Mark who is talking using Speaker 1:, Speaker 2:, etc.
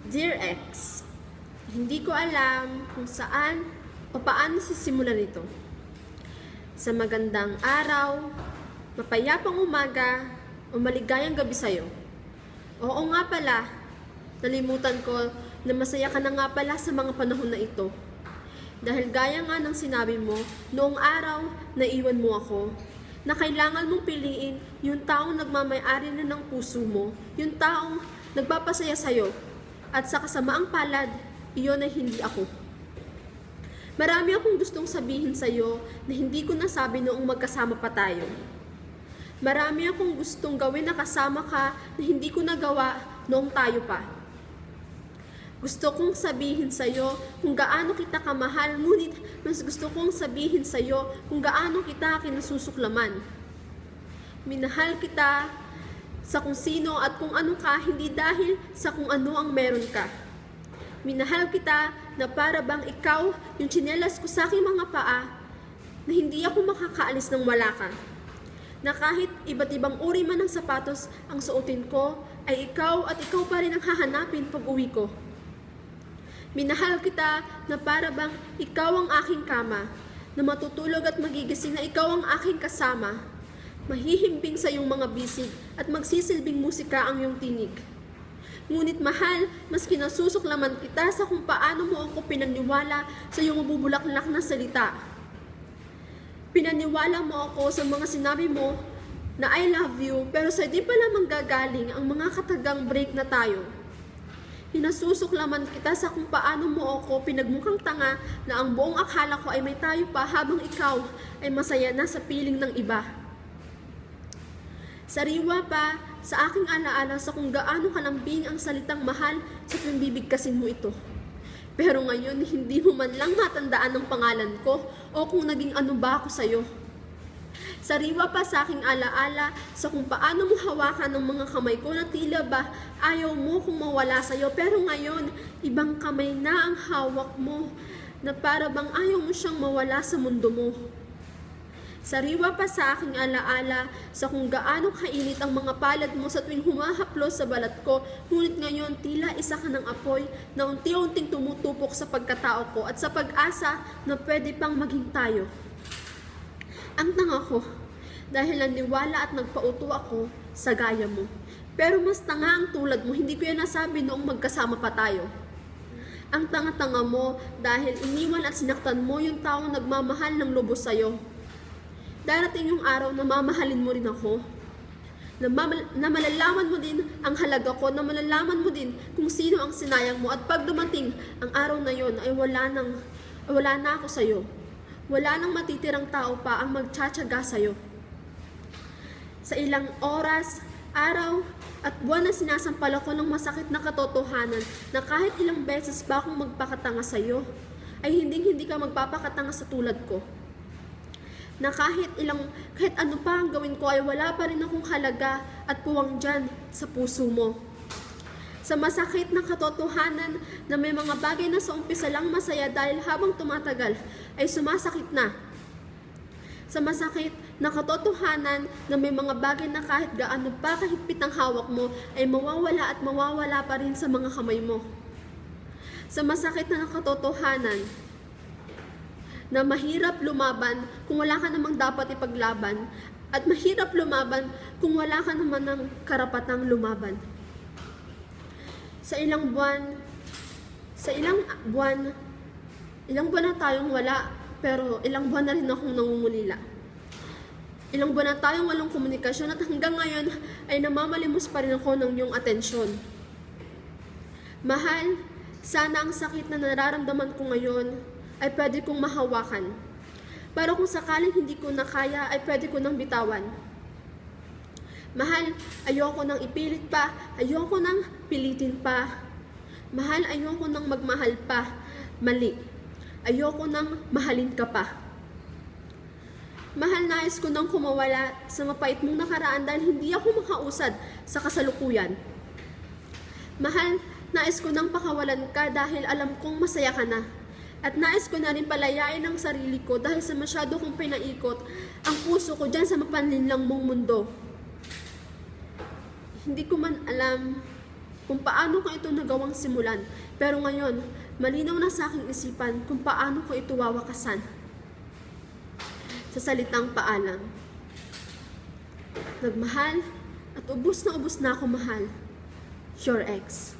Speaker 1: Dear X, hindi ko alam kung saan o paano sisimulan ito. Sa magandang araw, mapayapang umaga, o maligayang gabi sa'yo. Oo nga pala, nalimutan ko na masaya ka na nga pala sa mga panahon na ito. Dahil gaya nga ng sinabi mo, noong araw na iwan mo ako, na kailangan mong piliin yung taong nagmamay-ari na ng puso mo, yung taong nagpapasaya sa'yo, at sa kasamaang palad, iyon ay hindi ako. Marami akong gustong sabihin sa'yo na hindi ko nasabi noong magkasama pa tayo. Marami akong gustong gawin na kasama ka na hindi ko nagawa noong tayo pa. Gusto kong sabihin sa'yo kung gaano kita kamahal, ngunit mas gusto kong sabihin sa'yo kung gaano kita kinasusuklaman. Minahal kita sa kung sino at kung ano ka, hindi dahil sa kung ano ang meron ka. Minahal kita na para bang ikaw yung tsinelas ko sa aking mga paa, na hindi ako makakaalis nang wala ka. Na kahit iba't ibang uri man ng sapatos ang suotin ko, ay ikaw at ikaw pa rin ang hahanapin pag uwi ko. Minahal kita na para bang ikaw ang aking kama, na matutulog at magigising na ikaw ang aking kasama. Mahihimbing sa iyong mga bisig at magsisilbing musika ang iyong tinig. Ngunit mahal, mas kinasusuklaman kita sa kung paano mo ako pinaniwala sa iyong mabubulaklak na salita. Pinaniwala mo ako sa mga sinabi mo na I love you, pero sa di pala manggagaling ang mga katagang break na tayo. Hinasusuklaman kita sa kung paano mo ako pinagmukhang tanga na ang buong akala ko ay may tayo pa habang ikaw ay masaya na sa piling ng iba. Sariwa pa sa aking alaala sa kung gaano kalambing ang salitang mahal sa tuwing bibigkasin mo ito. Pero ngayon, hindi mo man lang matandaan ang pangalan ko o kung naging ano ba ako sa'yo. Sariwa pa sa aking alaala sa kung paano mo hawakan ang mga kamay ko na tila ba ayaw mo kung mawala sa'yo. Pero ngayon, ibang kamay na ang hawak mo na para bang ayaw mo siyang mawala sa mundo mo. Sariwa pa sa aking alaala sa kung gaano kainit ang mga palad mo sa tuwing humahaplos sa balat ko, ngunit ngayon tila isa ka ng apoy na unti-unting tumutupok sa pagkatao ko at sa pag-asa na pwede pang maging tayo. Ang tanga ko, dahil naniwala at nagpauto ako sa gaya mo. Pero mas tanga ang tulad mo, hindi ko yan nasabi noong magkasama pa tayo. Ang tanga-tanga mo dahil iniwan at sinaktan mo yung taong nagmamahal ng lubos sa'yo. Darating yung araw na mamahalin mo rin ako, na malalaman mo din ang halaga ko, na malalaman mo din kung sino ang sinayang mo, at pag dumating ang araw na yon ay wala na ako sa'yo. Wala nang matitirang tao pa ang magtsatsaga sa'yo. Sa ilang oras, araw at buwan na sinasampal ako ng masakit na katotohanan na kahit ilang beses ba akong magpakatanga sa'yo, ay hindi ka magpapakatanga sa tulad ko. Na kahit ano pa ang gawin ko ay wala pa rin akong halaga at puwang dyan sa puso mo. Sa masakit na katotohanan na may mga bagay na sa umpisa lang masaya dahil habang tumatagal ay sumasakit na. Sa masakit na katotohanan na may mga bagay na kahit gaano pa kahigpit ang hawak mo ay mawawala at mawawala pa rin sa mga kamay mo. Sa masakit na katotohanan na mahirap lumaban kung wala ka namang dapat ipaglaban, at mahirap lumaban kung wala ka naman ng karapatang lumaban. Ilang buwan na tayong wala, pero ilang buwan na rin akong nangungulila. Ilang buwan na tayong walang komunikasyon at hanggang ngayon ay namamalimos pa rin ako ng iyong atensyon. Mahal, sana ang sakit na nararamdaman ko ngayon ay pwede kong mahawakan. Pero kung sakaling hindi ko na kaya, ay pwede ko nang bitawan. Mahal, ayoko nang ipilit pa, ayoko nang pilitin pa. Mahal, ayoko nang magmahal pa, mali. Ayoko nang mahalin ka pa. Mahal, nais ko nang kumawala sa mapait mong nakaraan dahil hindi ako makausad sa kasalukuyan. Mahal, nais ko nang pakawalan ka dahil alam kong masaya ka na. At nais ko na rin palayain ang sarili ko dahil sa masyado kong pinaikot ang puso ko dyan sa mapanlinlang mong mundo. Hindi ko man alam kung paano ko ito nagawang simulan. Pero ngayon, malinaw na sa aking isipan kung paano ko ito wawakasan. Sa salitang paalam. Nagmahal at ubos na ako mahal. Your ex.